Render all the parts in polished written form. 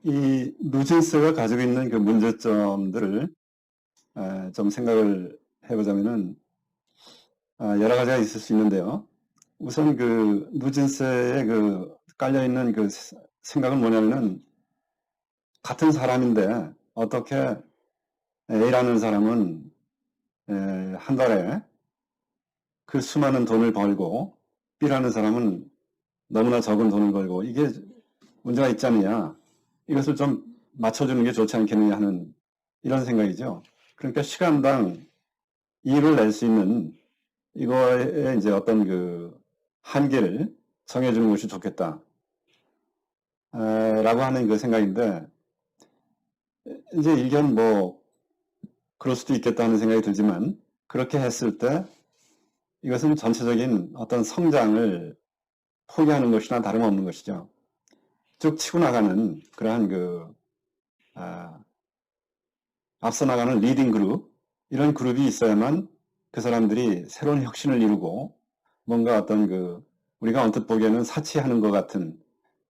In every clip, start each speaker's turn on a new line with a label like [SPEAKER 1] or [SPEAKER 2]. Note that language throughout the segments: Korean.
[SPEAKER 1] 이 누진세가 가지고 있는 그 문제점들을 좀 생각을 해보자면은 여러 가지가 있을 수 있는데요. 우선 그 누진세에 그 깔려 있는 그 생각은 뭐냐면은 같은 사람인데 어떻게 A라는 사람은 한 달에 그 수많은 돈을 벌고 B라는 사람은 너무나 적은 돈을 벌고 이게 문제가 있지 않느냐. 이것을 좀 맞춰주는 게 좋지 않겠느냐 하는 이런 생각이죠. 그러니까 시간당 이익을 낼 수 있는 이거에 이제 어떤 그 한계를 정해주는 것이 좋겠다. 라고 하는 그 생각인데, 이제 일견 뭐, 그럴 수도 있겠다 하는 생각이 들지만, 그렇게 했을 때 이것은 전체적인 어떤 성장을 포기하는 것이나 다름없는 것이죠. 쭉 치고 나가는 그러한 아, 앞서 나가는 리딩 그룹, 이런 그룹이 있어야만 그 사람들이 새로운 혁신을 이루고 뭔가 어떤 우리가 언뜻 보기에는 사치하는 것 같은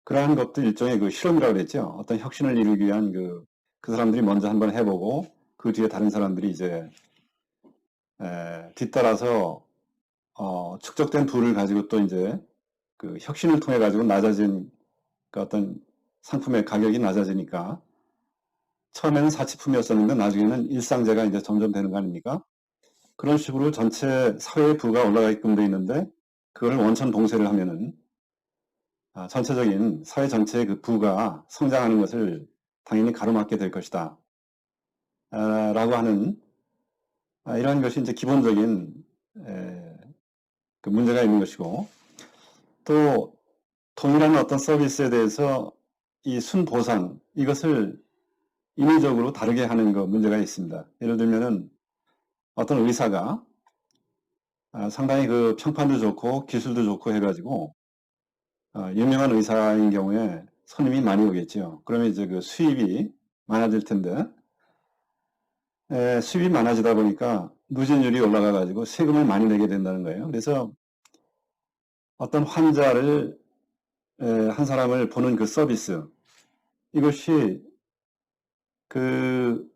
[SPEAKER 1] 그러한 것도 일종의 그 실험이라고 그랬죠. 어떤 혁신을 이루기 위한 그 사람들이 먼저 한번 해보고 그 뒤에 다른 사람들이 이제 뒤따라서 축적된 부를 가지고 또 이제 그 혁신을 통해 가지고 낮아진 그 어떤 상품의 가격이 낮아지니까 처음에는 사치품이었었는데 나중에는 일상재가 이제 점점 되는 거 아닙니까? 그런 식으로 전체 사회의 부가 올라가게끔 되어 있는데 그걸 원천 봉쇄를 하면은 전체적인 사회 전체의 그 부가 성장하는 것을 당연히 가로막게 될 것이다. 라고 하는 이러한 것이 이제 기본적인 그 문제가 있는 것이고 또 동일한 어떤 서비스에 대해서 이 순보상 이것을 인위적으로 다르게 하는 그 문제가 있습니다. 예를 들면은 어떤 의사가 상당히 그 평판도 좋고 기술도 좋고 해가지고 유명한 의사인 경우에 손님이 많이 오겠죠. 그러면 이제 그 수입이 많아질 텐데 수입이 많아지다 보니까 누진율이 올라가 가지고 세금을 많이 내게 된다는 거예요. 그래서 어떤 환자를 한 사람을 보는 그 서비스 이것이 그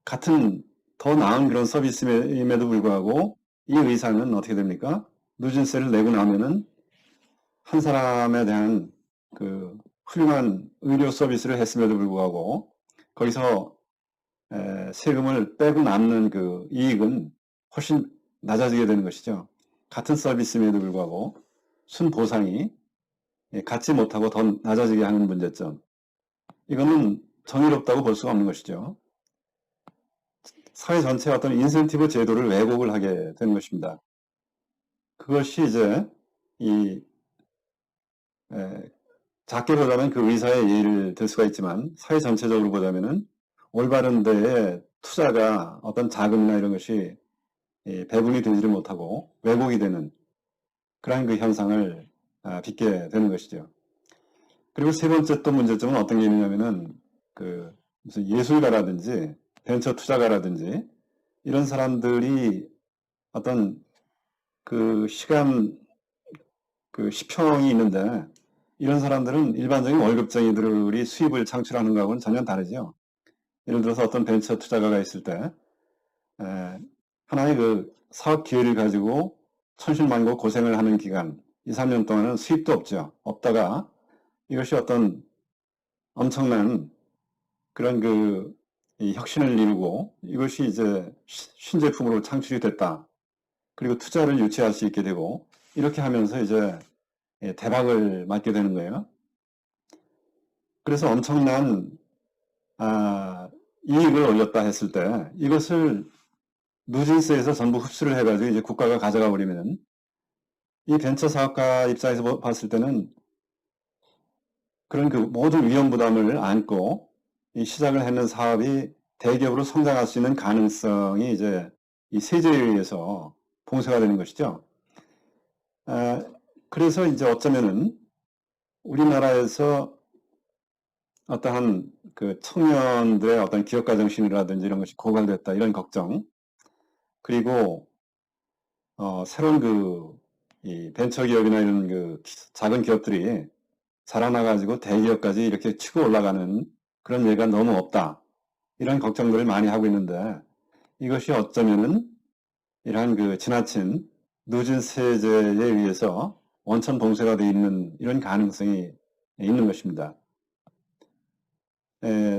[SPEAKER 1] 같은 더 나은 그런 서비스임에도 불구하고 이 의사는 어떻게 됩니까? 누진세를 내고 나면은 한 사람에 대한 그 훌륭한 의료 서비스를 했음에도 불구하고 거기서 세금을 빼고 남는 그 이익은 훨씬 낮아지게 되는 것이죠. 같은 서비스임에도 불구하고 순보상이 갖지 못하고 더 낮아지게 하는 문제점. 이거는 정의롭다고 볼 수가 없는 것이죠. 사회 전체의 어떤 인센티브 제도를 왜곡을 하게 되는 것입니다. 그것이 이제 이 작게 보자면 그 의사의 예를 들 수가 있지만 사회 전체적으로 보자면은 올바른 데에 투자가 어떤 자금이나 이런 것이 배분이 되지를 못하고 왜곡이 되는 그러한 그 현상을 빚게 되는 것이죠. 그리고 세 번째 또 문제점은 어떤 게 있느냐면은 그 무슨 예술가라든지 벤처 투자가라든지 이런 사람들이 어떤 그 시간 그 시평이 있는데 이런 사람들은 일반적인 월급쟁이들이 수입을 창출하는 것하고는 전혀 다르죠. 예를 들어서 어떤 벤처 투자가가 있을 때 하나의 그 사업 기회를 가지고 천신만고 고생을 하는 기간 2, 3년 동안은 수입도 없죠. 없다가 이것이 어떤 엄청난 그런 이 혁신을 이루고 이것이 이제 신제품으로 창출이 됐다. 그리고 투자를 유치할 수 있게 되고 이렇게 하면서 이제 대박을 맞게 되는 거예요. 그래서 엄청난 이익을 올렸다 했을 때 이것을 누진세에서 전부 흡수를 해가지고 이제 국가가 가져가 버리면 이 벤처 사업가 입장에서 봤을 때는 그런 그 모든 위험 부담을 안고 이 시작을 했는 사업이 대기업으로 성장할 수 있는 가능성이 이제 이 세제에 의해서 봉쇄가 되는 것이죠. 그래서 이제 어쩌면은 우리나라에서 어떠한 그 청년들의 어떤 기업가 정신이라든지 이런 것이 고갈됐다 이런 걱정 그리고 새로운 이 벤처 기업이나 이런 작은 기업들이 자라나가지고 대기업까지 이렇게 치고 올라가는 그런 예가 너무 없다. 이런 걱정들을 많이 하고 있는데 이것이 어쩌면은 이러한 그 지나친 누진 세제에 의해서 원천 봉쇄가 되어 있는 이런 가능성이 있는 것입니다.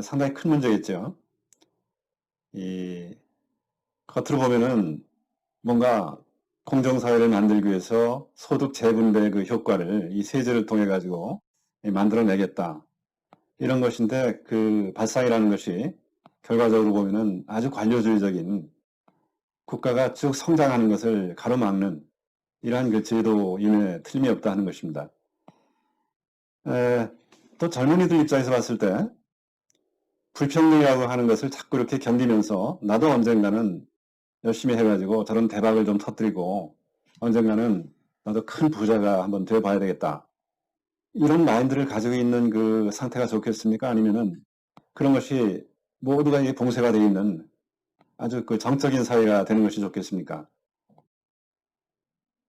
[SPEAKER 1] 상당히 큰 문제겠죠. 겉으로 보면은 뭔가 공정사회를 만들기 위해서 소득 재분배 그 효과를 이 세제를 통해 가지고 만들어내겠다. 이런 것인데 그 발상이라는 것이 결과적으로 보면은 아주 관료주의적인 국가가 쭉 성장하는 것을 가로막는 이러한 그 제도임에 틀림이 없다 하는 것입니다. 또 젊은이들 입장에서 봤을 때 불평등이라고 하는 것을 자꾸 이렇게 견디면서 나도 언젠가는 열심히 해가지고 저런 대박을 좀 터뜨리고 언젠가는 나도 큰 부자가 한번 되어봐야 되겠다. 이런 마인드를 가지고 있는 그 상태가 좋겠습니까? 아니면은 그런 것이 모두가 이게 봉쇄가 되어 있는 아주 그 정적인 사회가 되는 것이 좋겠습니까?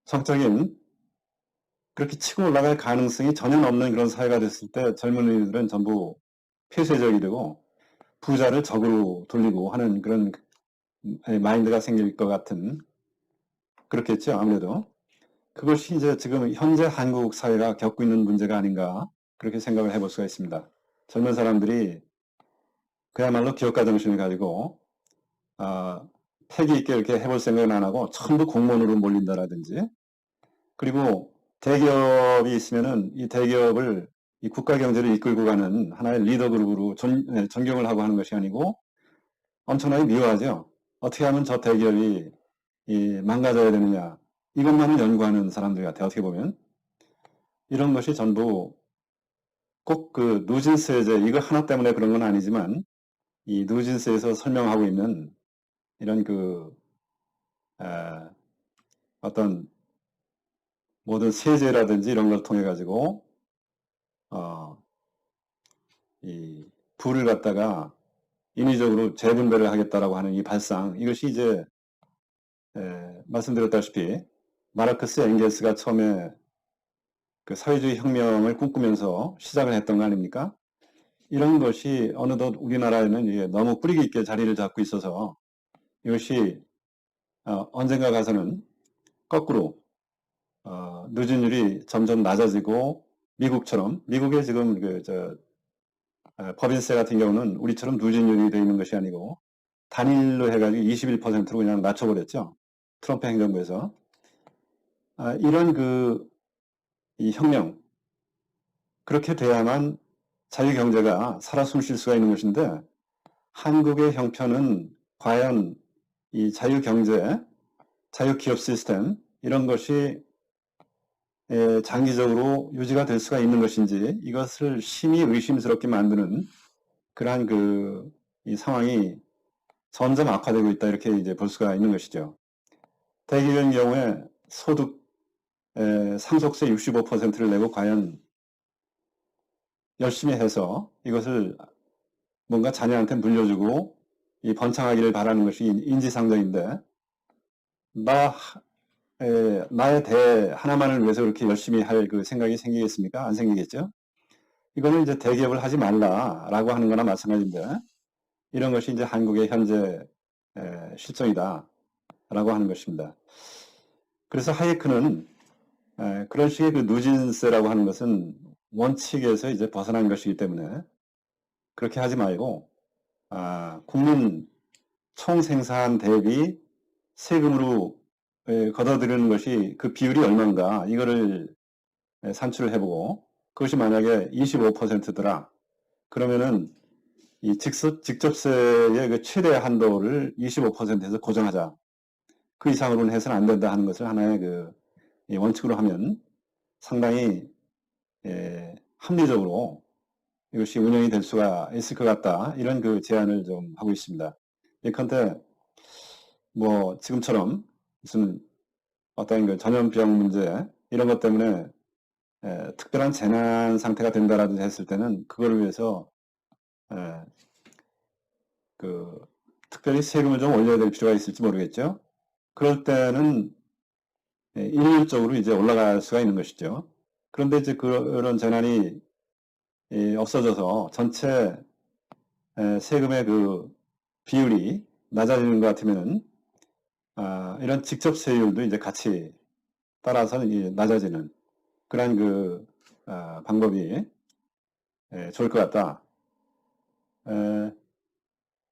[SPEAKER 1] 정적인 그렇게 치고 올라갈 가능성이 전혀 없는 그런 사회가 됐을 때 젊은이들은 전부 폐쇄적이 되고 부자를 적으로 돌리고 하는 그런 마인드가 생길 것 같은 그렇겠죠. 아무래도 그것이 이제 지금 현재 한국 사회가 겪고 있는 문제가 아닌가 그렇게 생각을 해볼 수가 있습니다. 젊은 사람들이 그야말로 기업가 정신을 가지고 패기 있게 이렇게 해볼 생각은 안 하고 전부 공무원으로 몰린다라든지 그리고 대기업이 있으면은 이 대기업을 이 국가 경제를 이끌고 가는 하나의 리더 그룹으로 존경을 하고 하는 것이 아니고 엄청나게 미워하죠. 어떻게 하면 저 대기업이 망가져야 되느냐 이것만을 연구하는 사람들 같아요. 어떻게 보면 이런 것이 전부 꼭 그 누진세제 이거 하나 때문에 그런 건 아니지만 이 누진세에서 설명하고 있는 이런 그 어떤 모든 세제라든지 이런 걸 통해 가지고 이 부를 갖다가 인위적으로 재분배를 하겠다라고 하는 이 발상 이것이 이제 말씀드렸다시피 마르크스 엥겔스가 처음에 그 사회주의 혁명을 꿈꾸면서 시작을 했던 거 아닙니까? 이런 것이 어느덧 우리나라에는 이게 너무 뿌리 깊게 자리를 잡고 있어서 이것이 언젠가 가서는 거꾸로 누진율이 점점 낮아지고 미국처럼 미국의 지금 법인세 같은 경우는 우리처럼 누진율이 되어 있는 것이 아니고 단일로 해가지고 21%로 그냥 낮춰버렸죠. 트럼프 행정부에서. 이런 이 혁명, 그렇게 돼야만 자유경제가 살아 숨쉴 수가 있는 것인데, 한국의 형편은 과연 이 자유경제, 자유기업 시스템, 이런 것이 장기적으로 유지가 될 수가 있는 것인지, 이것을 심히 의심스럽게 만드는 그러한 이 상황이 점점 악화되고 있다, 이렇게 이제 볼 수가 있는 것이죠. 대기업의 경우에 소득 상속세 65%를 내고 과연 열심히 해서 이것을 뭔가 자녀한테 물려주고 이 번창하기를 바라는 것이 인지상정인데 나의 대 하나만을 위해서 그렇게 열심히 할 그 생각이 생기겠습니까? 안 생기겠죠? 이거는 이제 대기업을 하지 말라라고 하는 거나 마찬가지인데 이런 것이 이제 한국의 현재 실정이다라고 하는 것입니다. 그래서 하이크는 그런 식의 그 누진세라고 하는 것은 원칙에서 이제 벗어난 것이기 때문에 그렇게 하지 말고 국민 총생산 대비 세금으로 걷어들이는 것이 그 비율이 얼마인가 이거를 산출을 해보고 그것이 만약에 25%더라 그러면은 이 직접세의 그 최대 한도를 25%에서 고정하자. 그 이상으로는 해서는 안 된다 하는 것을 하나의 원칙으로 하면 상당히 합리적으로 이것이 운영이 될 수가 있을 것 같다. 이런 그 제안을 좀 하고 있습니다. 예컨대 뭐 지금처럼 무슨 어떤 그 전염병 문제 이런 것 때문에 특별한 재난 상태가 된다라도 했을 때는 그거를 위해서 특별히 세금을 좀 올려야 될 필요가 있을지 모르겠죠. 그럴 때는 일률적으로 이제 올라갈 수가 있는 것이죠. 그런데 이제 그런 재난이 없어져서 전체 세금의 그 비율이 낮아지는 것 같으면은 이런 직접 세율도 이제 같이 따라서 낮아지는 그런 그 방법이 좋을 것 같다.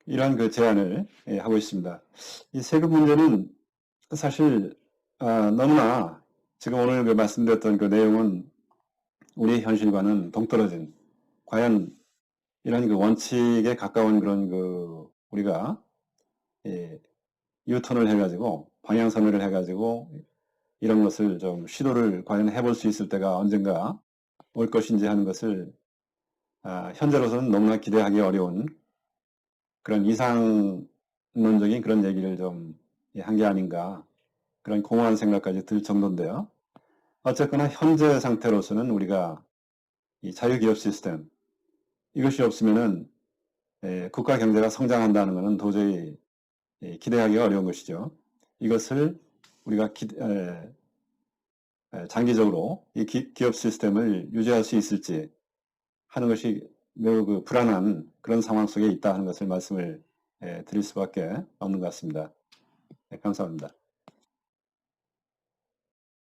[SPEAKER 1] 이러한 그 제안을 하고 있습니다. 이 세금 문제는 사실 너무나 지금 오늘 그 말씀드렸던 그 내용은 우리의 현실과는 동떨어진 과연 이런 그 원칙에 가까운 그런 그 우리가 유턴을 해가지고 방향선회를 해가지고 이런 것을 좀 시도를 과연 해볼 수 있을 때가 언젠가 올 것인지 하는 것을 현재로서는 너무나 기대하기 어려운 그런 이상론적인 그런 얘기를 좀 한 게 아닌가 그런 공허한 생각까지 들 정도인데요. 어쨌거나 현재 상태로서는 우리가 이 자유기업 시스템 이것이 없으면은 국가 경제가 성장한다는 것은 도저히 기대하기가 어려운 것이죠. 이것을 우리가 장기적으로 이 기업 시스템을 유지할 수 있을지 하는 것이 매우 그 불안한 그런 상황 속에 있다 하는 것을 말씀을 드릴 수밖에 없는 것 같습니다. 감사합니다.